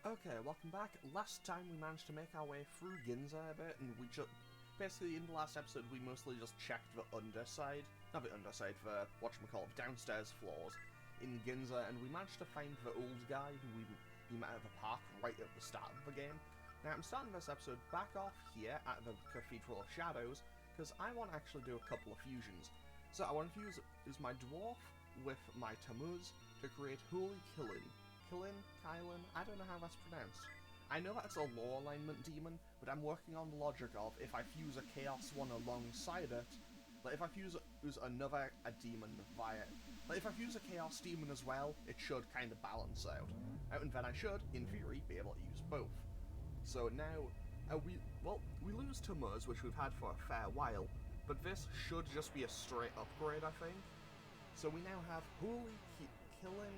Okay, welcome back. Last time we managed to make our way through Ginza a bit, and we just... Basically, in the last episode, we mostly just checked the underside. Not the underside, the, whatchamacallit, downstairs floors in Ginza, and we managed to find the old guy who we met at the park right at the start of the game. Now, I'm starting this episode back off here at the Cathedral of Shadows, because I want to actually do a couple of fusions. So I want to use my dwarf with my Tammuz to create Holy Kylin, I don't know how that's pronounced. I know that it's a law alignment demon, but I'm working on the logic of if I fuse a chaos one alongside it, like if I fuse another demon via it, like if I fuse a chaos demon as well, it should kind of balance out. And then I should, in theory, be able to use both. So now, we lose Tammuz, which we've had for a fair while, but this should just be a straight upgrade, I think. So we now have Holy Kylin,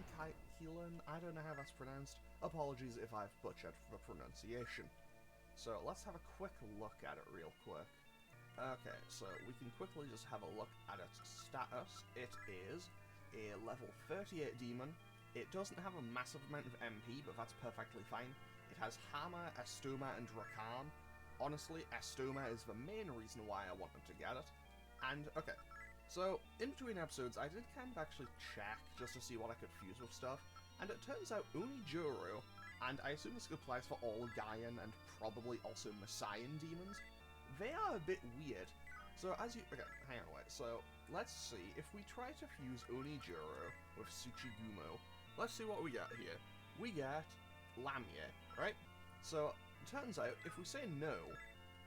I don't know how that's pronounced. Apologies if I've butchered the pronunciation. So let's have a quick look at it real quick. Okay, so we can quickly just have a look at its status. It is a level 38 demon. It doesn't have a massive amount of MP, but that's perfectly fine. It has Hammer, Estoma, and Rakam. Honestly, Estoma is the main reason why I wanted to get it. And, okay, so in between episodes, I did kind of actually check just to see what I could fuse with stuff, and it turns out Unijuro, and I assume this applies for all Gaian and probably also Messian demons, they are a bit weird. So okay, hang on, wait, so let's see, if we try to fuse Unijuro with Tsuchigumo, let's see what we get here. We get Lamia, right? So, it turns out, if we say no,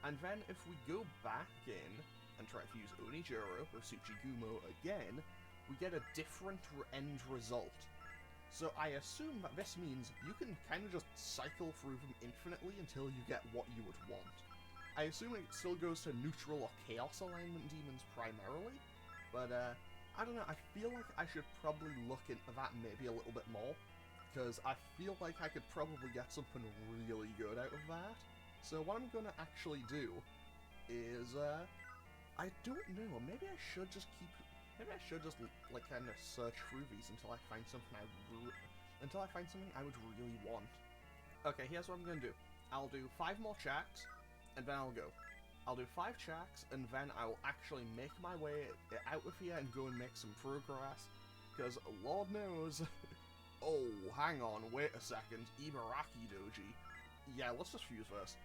and then if we go back in and try to use Unijuro with Tsuchigumo again, we get a different end result. So I assume that this means you can kind of just cycle through them infinitely until you get what you would want. I assume it still goes to neutral or chaos alignment demons primarily, but I don't know, I feel like I should probably look into that maybe a little bit more, because I feel like I could probably get something really good out of that. So what I'm going to actually do is, I don't know, maybe I should just like kind of search through these until I find something I would really want. Okay, here's what I'm going to do. I'll do 5 more checks, and then I'll go. I'll do 5 checks, and then I will actually make my way out of here and go and make some progress, because Lord knows... Oh, hang on, wait a second, Ibaraki Doji. Yeah, let's just fuse first.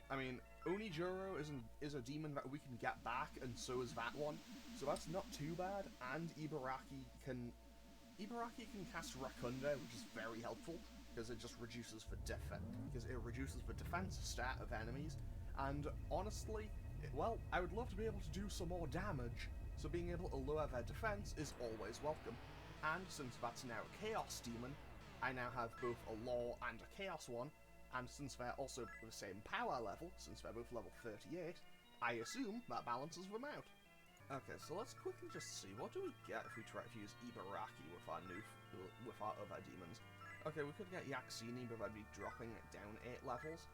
I mean, Unijuro is a demon that we can get back, and so is that one, so that's not too bad, and Ibaraki can cast Rakunda, which is very helpful, because it just reduces the defense stat of enemies, and honestly, well, I would love to be able to do some more damage, so being able to lower their defense is always welcome. And since that's now a Chaos Demon, I now have both a Law and a Chaos one, and since they're also the same power level, since they're both level 38, I assume that balances them out. Okay, so let's quickly just see, what do we get if we try to use Ibaraki with our other demons? Okay, we could get Yaxini, but that'd be dropping it down 8 levels.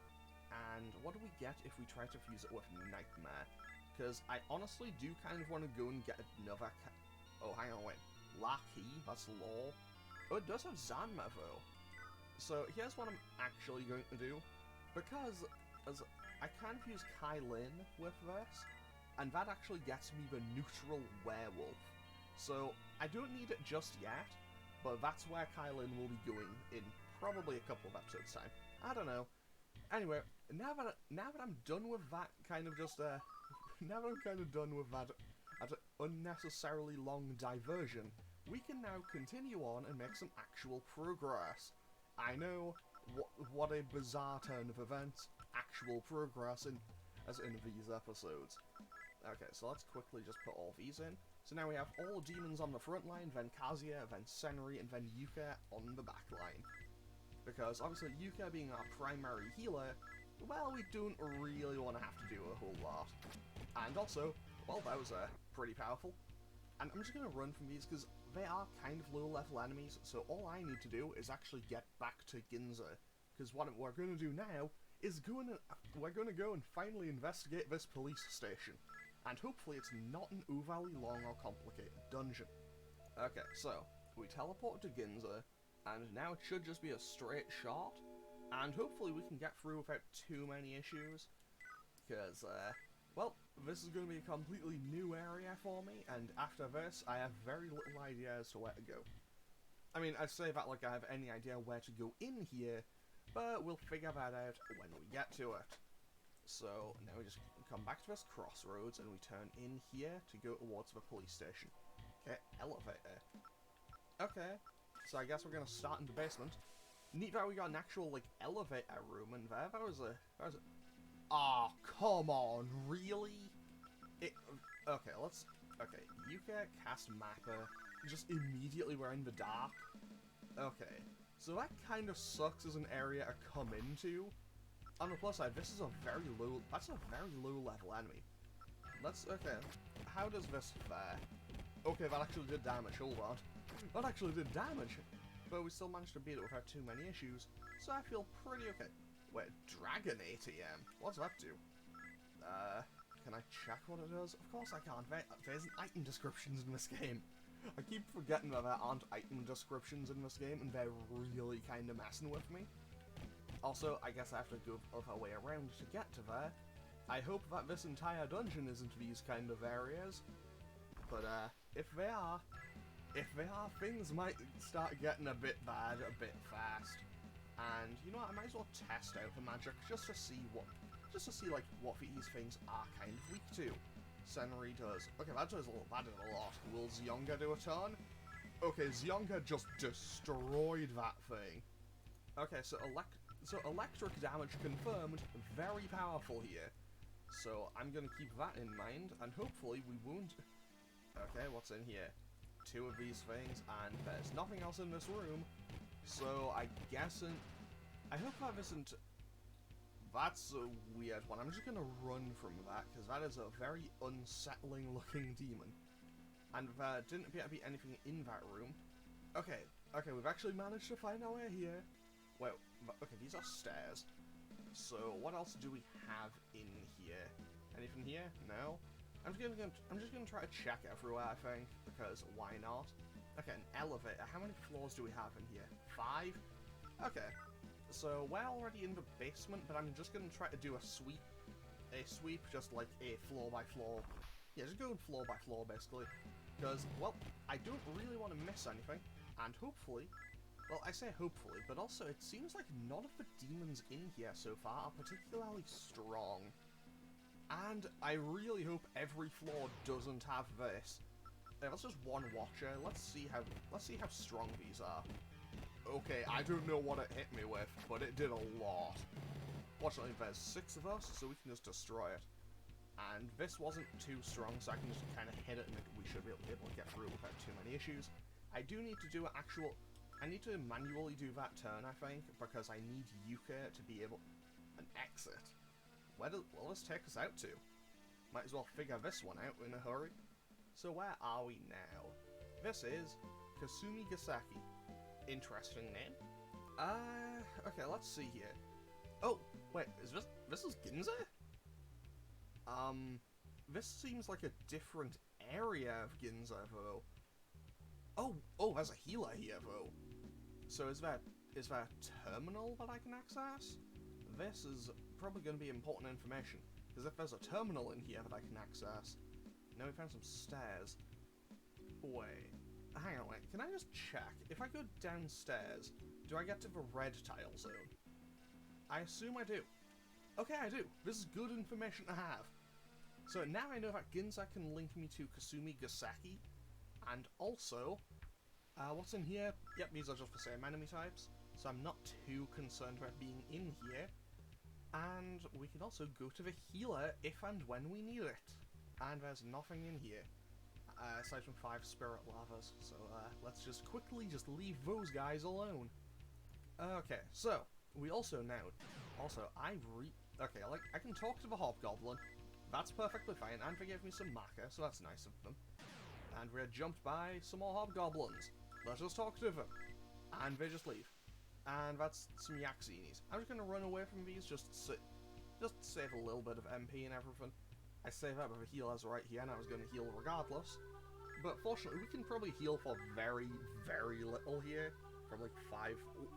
And what do we get if we try to fuse it with Nightmare? Because I honestly do kind of want to go and get another oh, hang on, wait. Laki, that's Law. Oh, it does have Zanma, though. So here's what I'm actually going to do. Because I can fuse Kylin with this, and that actually gets me the neutral werewolf. So I don't need it just yet, but that's where Kylin will be going in probably a couple of episodes' time. I don't know. Anyway, now that I'm done with that kind of just now that I'm kind of done with that unnecessarily long diversion, we can now continue on and make some actual progress. I know, what a bizarre turn of events, actual progress as in these episodes. Okay, so let's quickly just put all these in. So now we have all demons on the front line, then Kazuya, then Senri, and then Yuka on the back line. Because obviously Yuka being our primary healer, well, we don't really want to have to do a whole lot. And also, well, that was pretty powerful. And I'm just going to run from these because they are kind of low-level enemies, so all I need to do is actually get back to Ginza. Because what we're going to do now is we're going to go and finally investigate this police station. And hopefully it's not an overly long or complicated dungeon. Okay, so we teleport to Ginza, and now it should just be a straight shot. And hopefully we can get through without too many issues, because, well, this is going to be a completely new area for me, and after this, I have very little idea as to where to go. I mean, I say that like I have any idea where to go in here, but we'll figure that out when we get to it. So, now we just come back to this crossroads, and we turn in here to go towards the police station. Okay, elevator. Okay, so I guess we're going to start in the basement. Neat that we got an actual, like, elevator room in there. That was a... Ah, oh, come on, really? Okay, let's... Okay, Yuka, cast Mapper. Just immediately we're in the dark. Okay, so that kind of sucks as an area to come into. On the plus side, this is a very low... That's a very low level enemy. Okay, how does this fare? Okay, that actually did damage, hold on. That actually did damage. But we still managed to beat it without too many issues, so I feel pretty okay. Wait, Dragon ATM? What's that do? Can I check what it does? Of course I can't. There isn't item descriptions in this game. I keep forgetting that there aren't item descriptions in this game, and they're really kind of messing with me. Also, I guess I have to go the other way around to get to there. I hope that this entire dungeon isn't these kind of areas. But, if they are, things might start getting a bit bad a bit fast. And, you know what, I might as well test out the magic just to see like, what these things are kind of weak to. Senri does. Okay, that did a lot. Will Zionga do a ton? Okay, Zionga just destroyed that thing. Okay, so electric damage confirmed, very powerful here. So I'm gonna keep that in mind, and hopefully we won't... Okay, what's in here? 2 of these things, and there's nothing else in this room. So I guess I hope that isn't... That's a weird one. I'm just gonna run from that, because that is a very unsettling looking demon. And there didn't appear to be anything in that room. Okay, we've actually managed to find our way here. Well, okay, these are stairs. So what else do we have in here? Anything here? No? I'm just gonna try to check everywhere, I think, because why not? Okay, an elevator. How many floors do we have in here? 5? Okay. So we're already in the basement, but I'm just gonna try to do a sweep. Just like a floor by floor. Yeah, just go floor by floor, basically. Because, well, I don't really want to miss anything. And hopefully, well, I say hopefully, but also it seems like none of the demons in here so far are particularly strong. And I really hope every floor doesn't have this. That's just one watcher. Let's see how strong these are. Okay, I don't know what it hit me with, but it did a lot. Fortunately, there's 6 of us, so we can just destroy it. And this wasn't too strong, so I can just kind of hit it, and we should be able to get through without too many issues. I do need to do I need to manually do that turn, I think, because I need Yuka to be able... An exit? Where will this take us out to? Might as well figure this one out in a hurry. So where are we now? This is Kasumi Gasaki. Interesting name. Okay, let's see here. Oh, wait, this is Ginza? This seems like a different area of Ginza, though. Oh, there's a healer here, though. So is there a terminal that I can access? This is probably going to be important information, because if there's a terminal in here that I can access... Now we found some stairs. Wait, hang on, can I just check? If I go downstairs, do I get to the red tile zone? I assume I do. Okay, I do. This is good information to have. So now I know that Ginza can link me to Kasumi Gasaki, and also, what's in here? Yep, these are just the same enemy types, so I'm not too concerned about being in here. And we can also go to the healer if and when we need it. And there's nothing in here, aside from 5 spirit lavas, so let's just quickly leave those guys alone. Okay, so, we also now, okay, like, I can talk to the hobgoblin, that's perfectly fine, and they gave me some maca, so that's nice of them. And we're jumped by some more hobgoblins. Let's just talk to them. And they just leave. And that's some Yaxinis. I'm just gonna run away from these, just save a little bit of MP and everything. I saved up with a healer's right here, and I was gonna heal regardless. But fortunately, we can probably heal for very, very little here. From like 5...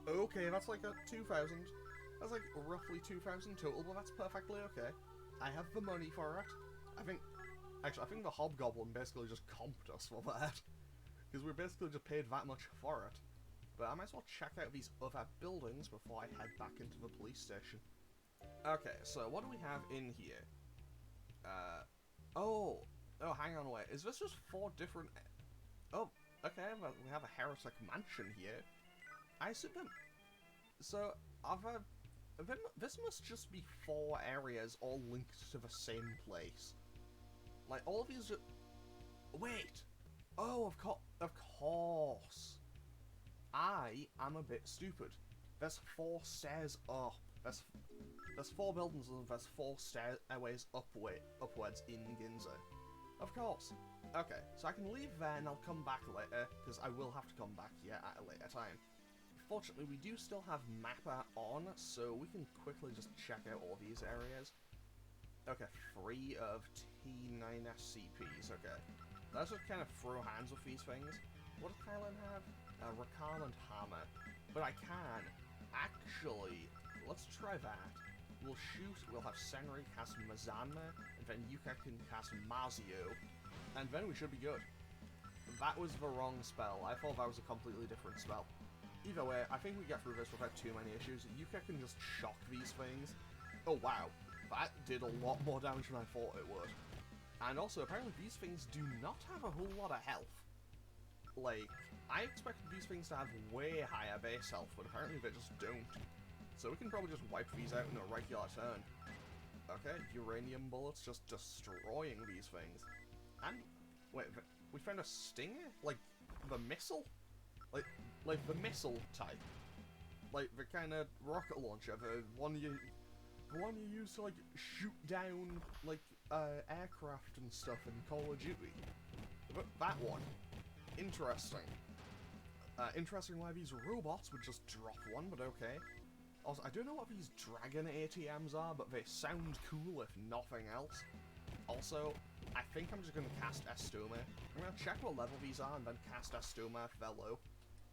Okay, that's like a 2,000. That's like roughly 2,000 total, but that's perfectly okay. I have the money for it. Actually, I think the Hobgoblin basically just comped us for that. Because we basically just paid that much for it. But I might as well check out these other buildings before I head back into the police station. Okay, so what do we have in here? Oh, hang on, wait. Is this just 4 different... Oh, okay, we have a Heretic Mansion here. I assume that... So, this must just be 4 areas all linked to the same place. Like, all of these... Wait! Oh, of course! I am a bit stupid. There's 4 stairs up. There's 4 buildings and there's 4 stairways upwards in Ginza. Of course. Okay, so I can leave there and I'll come back later, because I will have to come back here at a later time. Fortunately, we do still have Mappa on, so we can quickly just check out all these areas. Okay, 3 of T9SCPs, okay. Let's just kind of throw hands with these things. What does Kylan have? Rakal and Hammer. But I can. Actually, let's try that. We'll have Senri cast Mazanma, and then Yuka can cast Mazio, and then we should be good. That was the wrong spell. I thought that was a completely different spell. Either way, I think we get through this without too many issues. Yuka can just shock these things. Oh wow, that did a lot more damage than I thought it would. And also, apparently these things do not have a whole lot of health. Like, I expected these things to have way higher base health, but apparently they just don't. So we can probably just wipe these out in a regular turn. Okay, uranium bullets just destroying these things. And, wait, we found a stinger? Like, the missile? Like the missile type. Like, the kind of rocket launcher, the one you use to, like, shoot down, like, aircraft and stuff in Call of Duty. But that one. Interesting. Interesting why these robots would just drop one, but okay. Also, I don't know what these dragon ATMs are, but they sound cool if nothing else. Also, I think I'm just going to cast Estoma. I'm going to check what level these are and then cast Estoma if they're low.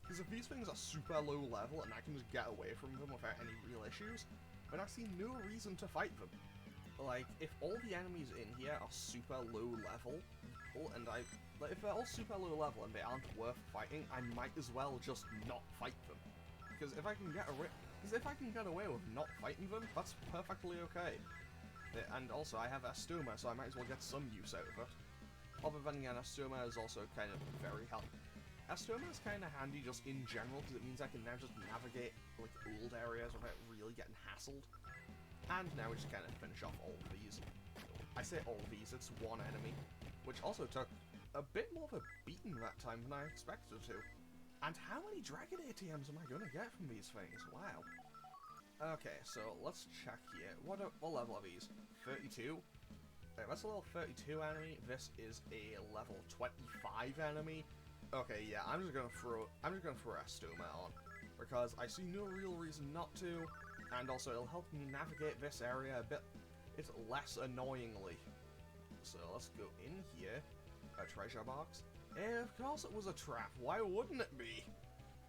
Because if these things are super low level and I can just get away from them without any real issues, then I see no reason to fight them. Like, if all the enemies in here are super low level, and if they're all super low level and they aren't worth fighting, I might as well just not fight them. Because if I can get away with not fighting them, that's perfectly okay. And also, I have Estoma, so I might as well get some use out of it. Other than again, Estoma is also kind of very helpful. Estoma is kind of handy just in general, because it means I can now just navigate, like, old areas without really getting hassled. And now we just kind of finish off all of these. I say all of these, it's one enemy, which also took a bit more of a beating that time than I expected to. And how many Dragon ATMs am I going to get from these things? Wow. Okay, so let's check here. What level are these? 32? Okay, that's a level 32 enemy. This is a level 25 enemy. Okay, yeah, I'm just gonna throw Estoma on, because I see no real reason not to, and also it'll help me navigate this area a bit less annoyingly. So let's go in here. A treasure box. Of course it was a trap. Why wouldn't it be?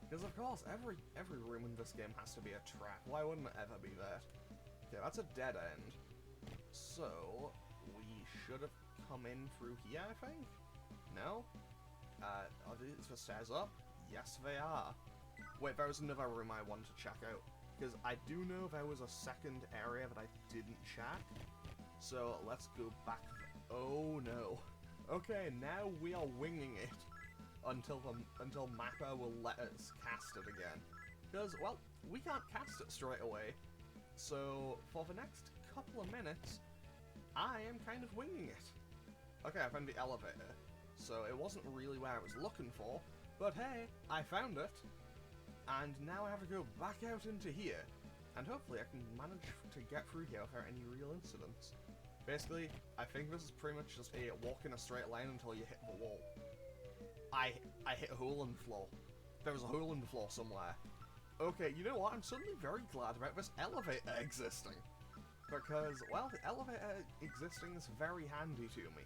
Because of course every room in this game has to be a trap. Why wouldn't it ever be that? Okay, that's a dead end. So we should have come in through here, I think? No? Are these the stairs up? Yes, they are. Wait, there was another room I wanted to check out. Because I do know there was a second area that I didn't check. So let's go back. Oh no. Okay, now we are winging it until Mappa will let us cast it again. Because, well, we can't cast it straight away. So for the next couple of minutes, I am kind of winging it. Okay, I found the elevator. So it wasn't really where I was looking for, but hey, I found it. And now I have to go back out into here. And hopefully I can manage to get through here without any real incidents. Basically, I think this is pretty much just a walk in a straight line until you hit the wall. I hit a hole in the floor. There was a hole in the floor somewhere. Okay, you know what? I'm suddenly very glad about this elevator existing. Because, well, the elevator existing is very handy to me.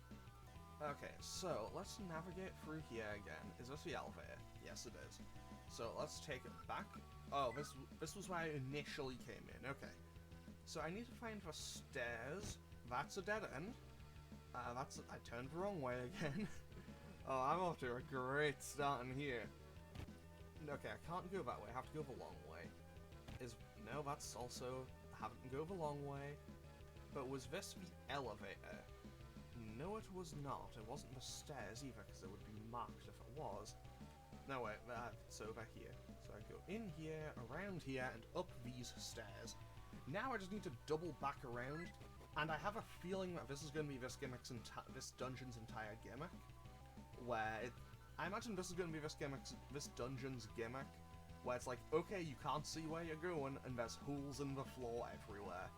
Okay, so let's navigate through here again. Is this the elevator? Yes, it is. So let's take it back Oh, this was where I initially came in. Okay. So I need to find the stairs. That's a dead end. I turned the wrong way again. Oh, I'm off to a great start in here. Okay, I can't go that way. I have to go the long way. No, that's also... Haven't go the long way. But was this the elevator? No, it was not. It wasn't the stairs either, because it would be marked if it was. No, wait, it's over here. So I go in here, around here, and up these stairs. Now I just need to double back around, and I have a feeling that this is going to be this dungeon's entire gimmick. I imagine this is going to be this dungeon's gimmick, where it's like, okay, you can't see where you're going, and there's holes in the floor everywhere.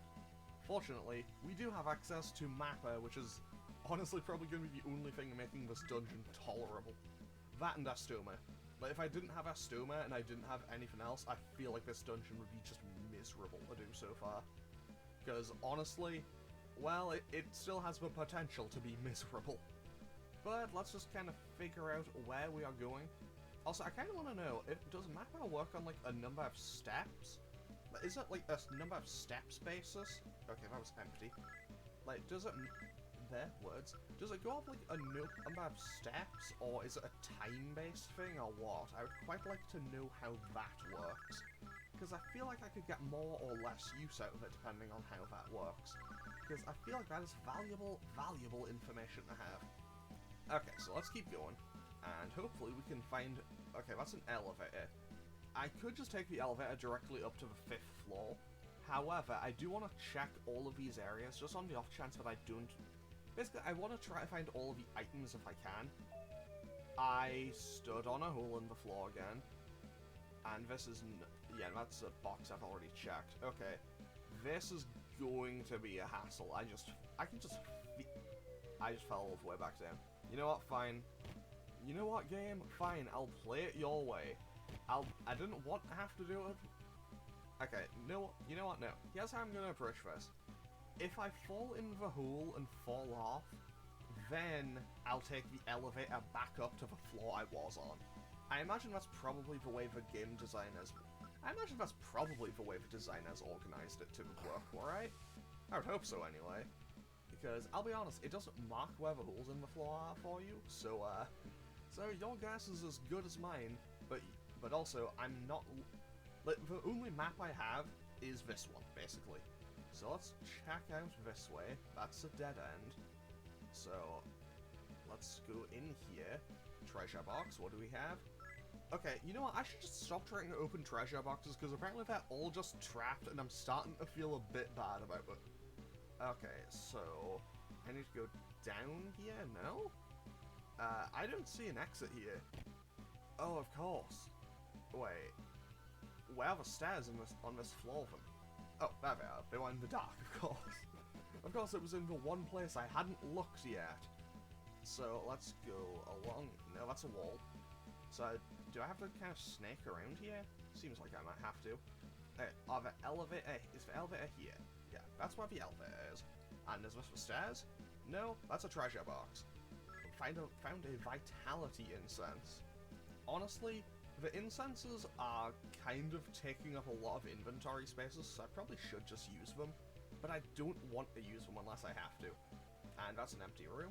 Fortunately, we do have access to Mappa, which is honestly probably going to be the only thing making this dungeon tolerable. That and Astoma. But if I didn't have Astoma and I didn't have anything else, I feel like this dungeon would be just miserable to do so far. Because honestly, well, it still has the potential to be miserable. But let's just kind of figure out where we are going. Also, I kind of want to know, does Mappa work on like a number of steps? Is it like a number of steps basis? Okay, that was empty. Like, does it... There, words. Does it go off like a number of steps, or is it a time-based thing, or what? I would quite like to know how that works. Because I feel like I could get more or less use out of it depending on how that works. Because I feel like that is valuable information to have. Okay, so let's keep going. And hopefully we can find... Okay, that's an elevator. I could just take the elevator directly up to the 5th floor. However, I do want to check all of these areas, just on the off chance that I don't... Basically, I want to try to find all of the items if I can. I stood on a hole in the floor again. And this is... Yeah, that's a box I've already checked. Okay. This is going to be a hassle. I just fell all the way back down. You know what? Fine. You know what, game? Fine, I'll play it your way. I didn't want to have to do it. Okay, no, you know what? No. Here's how I'm going to approach this. If I fall in the hole and fall off, then I'll take the elevator back up to the floor I was on. I imagine that's probably the way the game designers... organized it to work, alright? I would hope so, anyway. Because, I'll be honest, it doesn't mark where the holes in the floor are for you, so your guess is as good as mine, but also, I'm not... Like, the only map I have is this one, basically. So let's check out this way. That's a dead end. So, let's go in here. Treasure box, what do we have? Okay, you know what, I should just stop trying to open treasure boxes, because apparently they're all just trapped, and I'm starting to feel a bit bad about it. Okay, so, I need to go down here? No? I don't see an exit here. Oh, of course. Wait. Where are the stairs on this floor then? Oh, there they are. They were in the dark, of course. Of course, it was in the one place I hadn't looked yet. So, let's go along... No, that's a wall. So, do I have to kind of snake around here? Seems like I might have to. Is the elevator here? Yeah, that's where the elevator is. And is this the stairs? No, that's a treasure box. Found a vitality incense. Honestly, the incenses are kind of taking up a lot of inventory spaces, so I probably should just use them. But I don't want to use them unless I have to. And that's an empty room.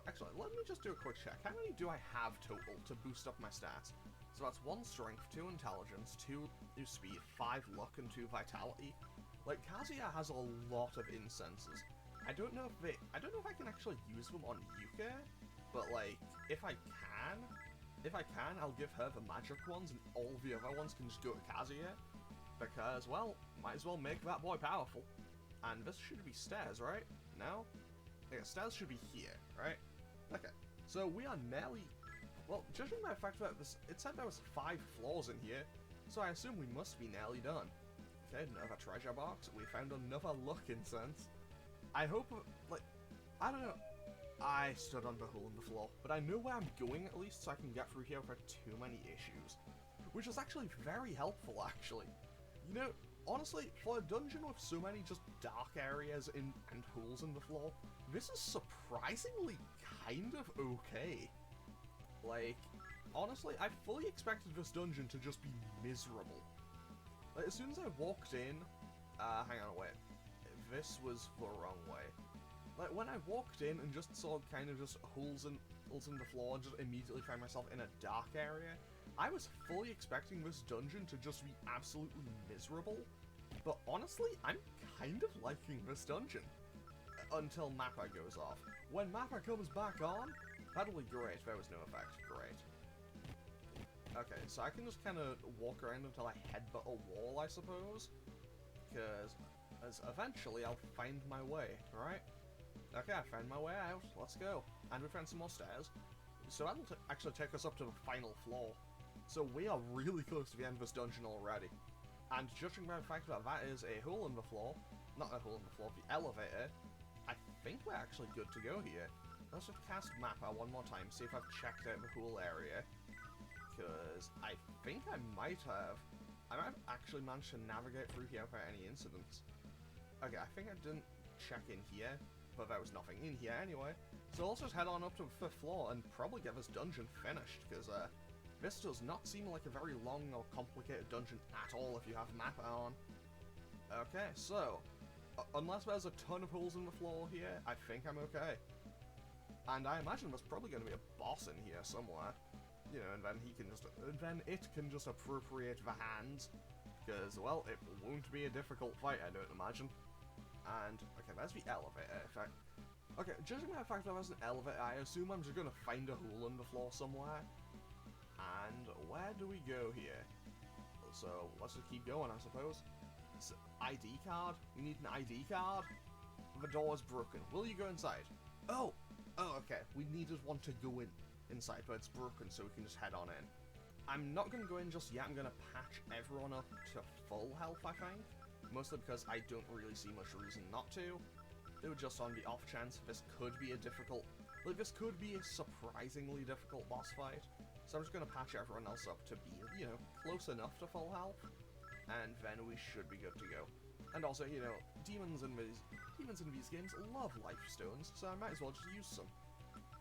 Actually, let me just do a quick check. How many do I have total to boost up my stats? So that's 1 strength, 2 intelligence, 2 speed, 5 luck, and 2 vitality. Like, Kazuya has a lot of incenses. I don't know if I can actually use them on Yuka, but like, if I can, I'll give her the magic ones, and all the other ones can just go to Kazuya. Because, well, might as well make that boy powerful. And this should be stairs, right? No? Okay, stairs should be here, right? Okay, so we are nearly... Well, judging by the fact that it said there was 5 floors in here, so I assume we must be nearly done. Okay, another treasure box. We found another luck incense. I hope, like, I don't know. I stood on the hole in the floor, but I know where I'm going at least, so I can get through here without too many issues. Which is actually very helpful, actually. You know, honestly, for a dungeon with so many just dark areas and holes in the floor, this is surprisingly kind of okay. Like, honestly, I fully expected this dungeon to just be miserable. Like, as soon as I walked in, hang on, wait, this was the wrong way. Like, when I walked in and just saw kind of just holes in the floor and just immediately found myself in a dark area, I was fully expecting this dungeon to just be absolutely miserable. But honestly, I'm kind of liking this dungeon. Until Mappa goes off. When Mappa comes back on, that'll be great. There was no effect. Great. Okay, so I can just kind of walk around until I headbutt a wall, I suppose. Because eventually I'll find my way, right? Okay, I found my way out. Let's go. And we found some more stairs. So that'll actually take us up to the final floor. So we are really close to the end of this dungeon already. And judging by the fact that that is a hole in the floor, not a hole in the floor, the elevator, I think we're actually good to go here. Let's just cast Mappa one more time, see if I've checked out the whole area. Because I think I might have actually managed to navigate through here without any incidents. Okay, I think I didn't check in here, but there was nothing in here anyway. So let's just head on up to the 5th floor and probably get this dungeon finished, because this does not seem like a very long or complicated dungeon at all if you have Mappa on. Okay, so, unless there's a ton of holes in the floor here, I think I'm okay. And I imagine there's probably going to be a boss in here somewhere. You know, and then it can just appropriate the hands. Because, well, it won't be a difficult fight, I don't imagine. And, okay, there's the elevator. Okay, judging by the fact that there's an elevator, I assume I'm just going to find a hole in the floor somewhere. And where do we go here? So, let's just keep going, I suppose. So, ID card? We need an ID card? The door is broken. Will you go inside? Oh, okay. We needed one to go inside, but it's broken, so we can just head on in. I'm not going to go in just yet. I'm going to patch everyone up to full health, I think. Mostly because I don't really see much reason not to. It was just on the off chance this could be a difficult... Like, this could be a surprisingly difficult boss fight. So I'm just going to patch everyone else up to be, you know, close enough to full health. And then we should be good to go. And also, you know, demons in these games love life stones, so I might as well just use some.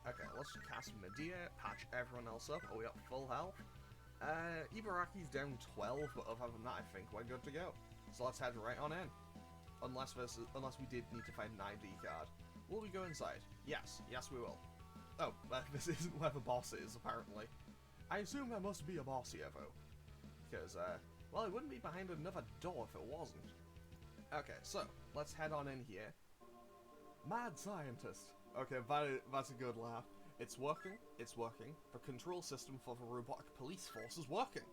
Okay, let's cast Medea, patch everyone else up. Are we up full health? Ibaraki's down 12, but other than that, I think we're good to go. So let's head right on in. Unless we did need to find an ID card. Will we go inside? Yes, we will. Oh, this isn't where the boss is, apparently. I assume there must be a boss here, though. Because, well, it wouldn't be behind another door if it wasn't. Okay, so, let's head on in here. Mad scientist. Okay, that's a good laugh. It's working. The control system for the robotic police force is working.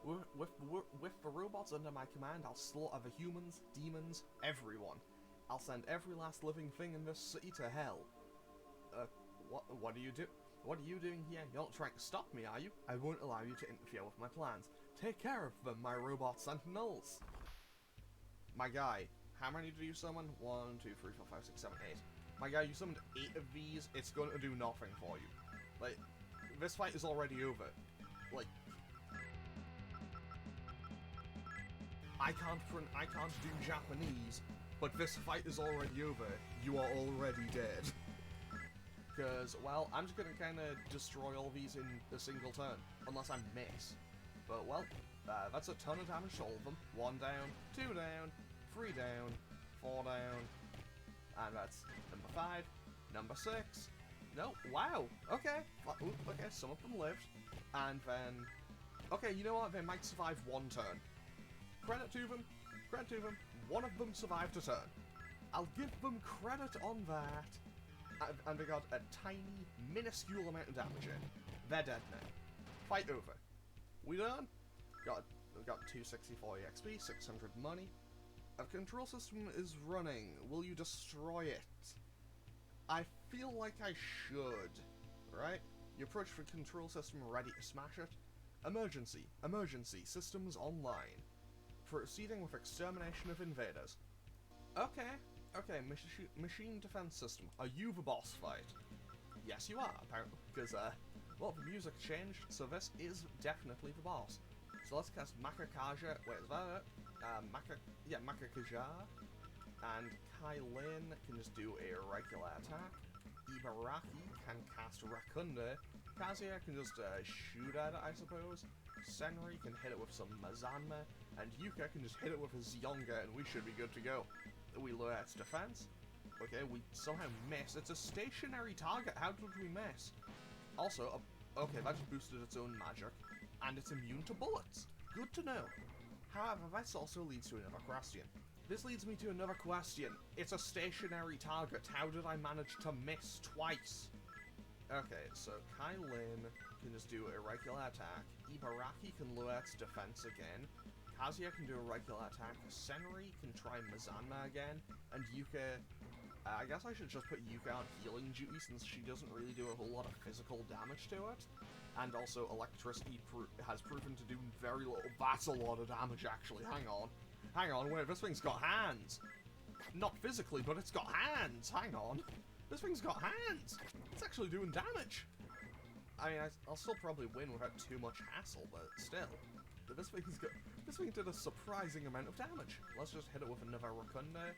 With the robots under my command, I'll slaughter the humans, demons, everyone. I'll send every last living thing in this city to hell. What are you doing here? You're not trying to stop me, are you? I won't allow you to interfere with my plans. Take care of them, my robot sentinels. My guy, how many did you summon? 1, 2, 3, 4, 5, 6, 7, 8. My guy, you summoned 8 of these. It's going to do nothing for you. Like, this fight is already over. Like, I can't do Japanese, but this fight is already over. You are already dead. Because, well, I'm just going to kind of destroy all these in a single turn, unless I miss. But, well, that's a ton of damage to all of them. 1 down, 2 down, 3 down, 4 down, and that's number 5, number 6. No, wow, okay. Ooh, okay, some of them lived. And then, okay, you know what? They might survive 1 turn. Credit to them. One of them survived a turn. I'll give them credit on that. And they got a tiny, minuscule amount of damage in. They're dead now. Fight over. We done? Got 264 EXP, 600 money. A control system is running. Will you destroy it? I feel like I should. Right? You approach the control system ready to smash it. Emergency. Systems online. Proceeding with extermination of invaders. Okay, machine defense system. Are you the boss fight? Yes, you are, apparently, because, well, the music changed, so this is definitely the boss. So let's cast Makakaja, wait, is that it? Makakaja, and Kailin can just do a regular attack. Ibaraki can cast Rakunda, Kazuya can just shoot at it, I suppose. Senri can hit it with some Mazanma, and Yuka can just hit it with his Yonga, and we should be good to go. We lower its defense. Okay, we somehow miss. It's a stationary target. How did we miss? Also, okay, that just boosted its own magic, and it's immune to bullets. Good to know. However, this also leads to another question. This leads me to another question. It's a stationary target. How did I manage to miss twice? Okay, so Kailin can just do a regular attack. Ibaraki can lower its defense again. Kazuya can do a regular attack. Senri can try Mazanma again. And Yuka... I guess I should just put Yuka on healing duty since she doesn't really do a whole lot of physical damage to it. And also electricity has proven to do very little. That's a lot of damage, actually. Hang on. Hang on, wait, this thing's got hands. Not physically, but it's got hands. Hang on. This thing's got hands! It's actually doing damage! I mean, I'll still probably win without too much hassle, but still. But this thing did a surprising amount of damage. Let's just hit it with another Rakunde.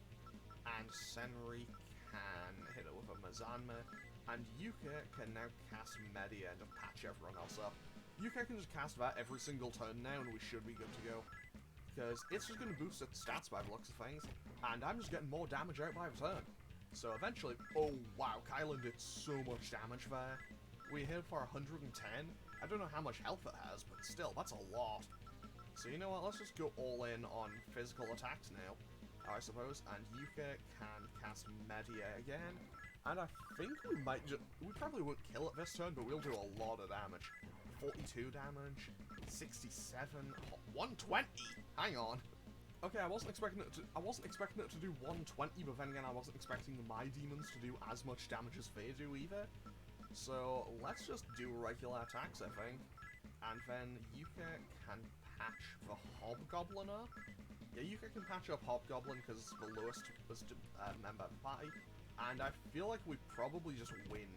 And Senri can hit it with a Mazanma. And Yuka can now cast Media and just patch everyone else up. Yuka can just cast that every single turn now, and we should be good to go. Because it's just going to boost its stats by the looks of things. And I'm just getting more damage out by the turn. So eventually, oh wow, Kylan did so much damage there. We hit for 110. I don't know how much health it has, but still, that's a lot. So you know what, let's just go all in on physical attacks now, I suppose. And Yuka can cast Media again. And I think we might we probably won't kill it this turn, but we'll do a lot of damage. 42 damage, 67, 120, hang on. Okay, I wasn't expecting it to do 120, but then again, I wasn't expecting my demons to do as much damage as they do either. So let's just do regular attacks, I think, and then Yuka can patch the Hobgoblin up. Yeah, Yuka can patch up Hobgoblin because it's the lowest member of the party, and I feel like we probably just win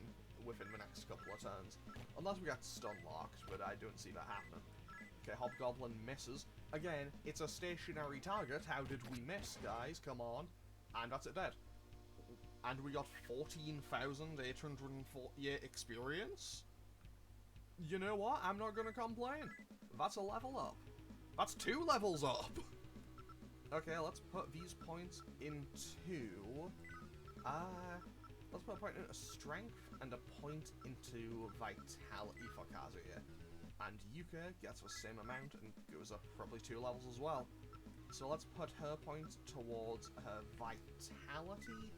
within the next couple of turns, unless we get stun locked, but I don't see that happening. Okay, Hobgoblin misses. Again, it's a stationary target. How did we miss, guys? Come on. And that's it dead. And we got 14,848 experience? You know what? I'm not gonna complain. That's a level up. That's 2 levels up! Okay, let's put these points into... let's put a point into strength and a point into vitality for Kazuya. And Yuka gets the same amount and goes up probably 2 levels as well. So let's put her point towards her vitality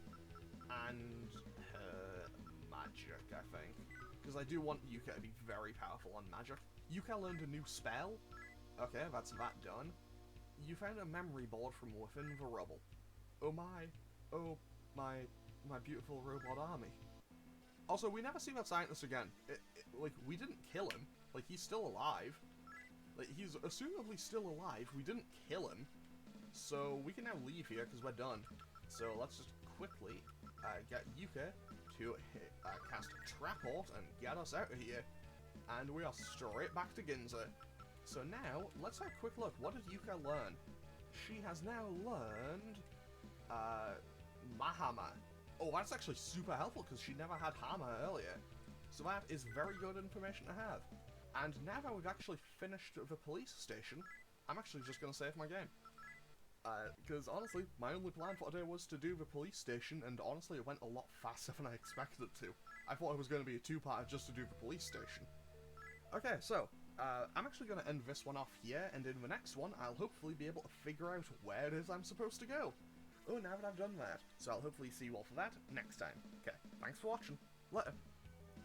and her magic, I think. Because I do want Yuka to be very powerful on magic. Yuka learned a new spell. Okay, that's that done. You found a memory board from within the rubble. Oh my beautiful robot army. Also, we never see that scientist again. Like, we didn't kill him. Like, he's still alive. Like, he's assumably still alive. We didn't kill him. So, we can now leave here, because we're done. So, let's just quickly get Yuka to cast Traport and get us out of here. And we are straight back to Ginza. So now, let's have a quick look. What did Yuka learn? She has now learned... Mahama. Oh, that's actually super helpful, because she never had Hama earlier. So that is very good information to have. And now that we've actually finished the police station, I'm actually just going to save my game. Because honestly, my only plan for today was to do the police station, and honestly it went a lot faster than I expected it to. I thought it was going to be a 2-part just to do the police station. Okay, so, I'm actually going to end this one off here, and in the next one, I'll hopefully be able to figure out where it is I'm supposed to go. Oh, now that I've done that. So I'll hopefully see you all for that next time. Okay, thanks for watching. Later.